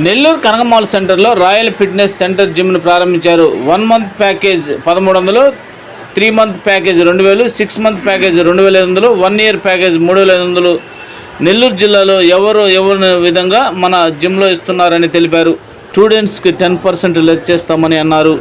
నెల్లూరు కనకమాల్ సెంటర్లో royal fitness centre జిమ్ను ప్రారంభించారు. 1 month package 1100, 3 month package 2000, 6 month package 2500, 1 year package 3500. Nellore జిల్లాలో ఎవరు విధంగా మన జిమ్లో ఇస్తున్నారని తెలిపారు. స్టూడెంట్స్కి 10% లెస్ చేస్తామని అన్నారు.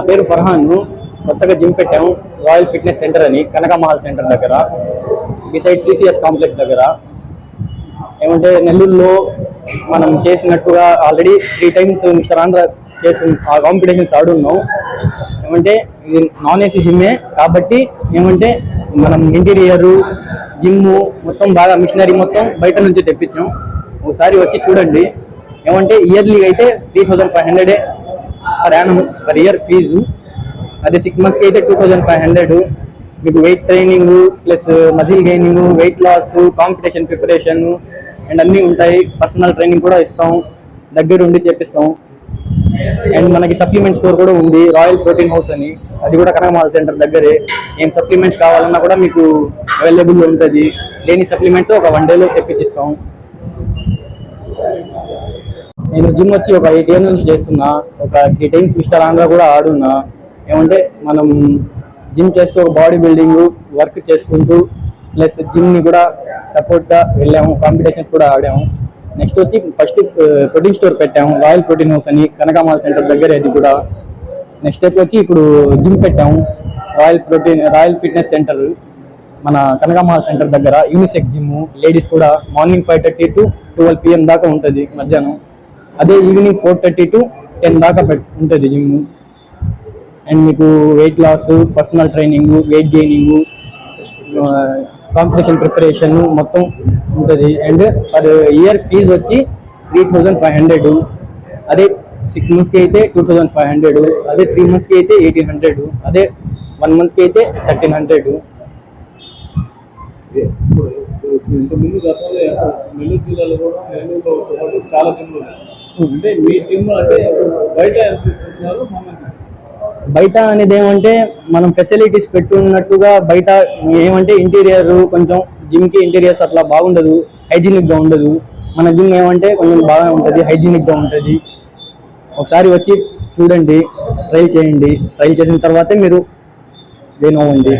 పేరు ఫర్హాన్. కొత్తగా జిమ్ పెట్టాము, రాయల్ ఫిట్నెస్ సెంటర్ అని, కనకమహల్ సెంటర్ దగ్గర, బిసైడ్ సిసిఎస్ కాంప్లెక్స్ దగ్గర. ఏమంటే నెల్లూరులో మనం చేసినట్టుగా ఆల్రెడీ 3 times మిస్టర్ ఆంధ్ర చేసి ఆ కాంపిటీషన్స్ ఆడున్నాం. ఏమంటే ఇది నాన్ ఏసీ జిమ్మే కాబట్టి ఏమంటే మనం ఇంటీరియర్ జిమ్ మొత్తం బాగా మిషనరీ మొత్తం బయట నుంచి తెప్పించాం. ఒకసారి వచ్చి చూడండి. ఏమంటే ఇయర్లీ అయితే 3500 per annum per year fee. అదే 6 months అయితే 2500. మీకు weight training plus muscle gaining, weight loss, competition preparation and అన్నీ ఉంటాయి. పర్సనల్ ట్రైనింగ్ కూడా ఇస్తాం, దగ్గరుండి చేపిస్తాం. అండ్ మనకి సప్లిమెంట్ స్టోర్ కూడా ఉంది, రాయల్ ప్రోటీన్ హౌస్ అని. అది కూడా కనకమహల్ సెంటర్ దగ్గరే. ఏం సప్లిమెంట్స్ కావాలన్నా కూడా మీకు అవైలబుల్ ఉంటుంది. లేని సప్లిమెంట్స్ ఒక 1 dayలో తెప్పించిస్తాం. నేను జిమ్ వచ్చి ఒక 8 years నుంచి చేస్తున్నా. ఒక 3 times మిస్టర్ ఆంధ్ర కూడా ఆడున్నా. ఏమంటే మనం జిమ్ చేస్తూ ఒక బాడీ బిల్డింగ్ వర్క్ చేసుకుంటూ ప్లస్ జిమ్ని కూడా సపోర్ట్గా వెళ్ళాము, కాంపిటీషన్స్ కూడా ఆడాము. నెక్స్ట్ వచ్చి ఫస్ట్ ప్రోటీన్ స్టోర్ పెట్టాము, రాయల్ ప్రోటీన్ హౌస్ అని, కనకమహల్ సెంటర్ దగ్గర. అది కూడా నెక్స్ట్ స్టెప్ వచ్చి ఇప్పుడు జిమ్ పెట్టాము, రాయల్ ఫిట్నెస్ సెంటర్ మన కనకమహల్ సెంటర్ దగ్గర. యూనిసెక్స్ జిమ్, లేడీస్ కూడా. మార్నింగ్ 5:30 to 12 PM దాకా ఉంటుంది మధ్యాహ్నం. అదే ఈవినింగ్ 4:30 to 10 దాకా ఉంటుంది జిమ్. అండ్ మీకు weight loss, personal training, weight gaining, competition preparation మొత్తం ఉంటుంది. అండ్ పర్ ఇయర్ ఫీజు వచ్చి 3500. అదే 6 monthsకి అయితే 2500. అదే 3 monthsకి అయితే 1800. అదే 1 monthకి అయితే 1300. ఇంతకుముందు గతంలో నెల్లూరు జిల్లాలో కూడా నెల్లూరులో పాటు చాలా జిమ్లు ఉన్నాయి. అంటే మీ జిమ్ అంటే బయట ఎంత తీసుకుంటున్నారు? బయట అనేది ఏమంటే మనం ఫెసిలిటీస్ పెట్టున్నట్టుగా బయట ఏమంటే ఇంటీరియర్ కొంచెం జిమ్కి ఇంటీరియర్స్ అట్లా బాగుండదు, హైజీనిక్గా ఉండదు. మన జిమ్ ఏమంటే కొంచెం బాగా ఉంటుంది, హైజీనిక్గా ఉంటుంది. ఒకసారి వచ్చి చూడండి, ట్రై చేయండి. ట్రై చేసిన తర్వాతే మీరు దేని అవ్వండి.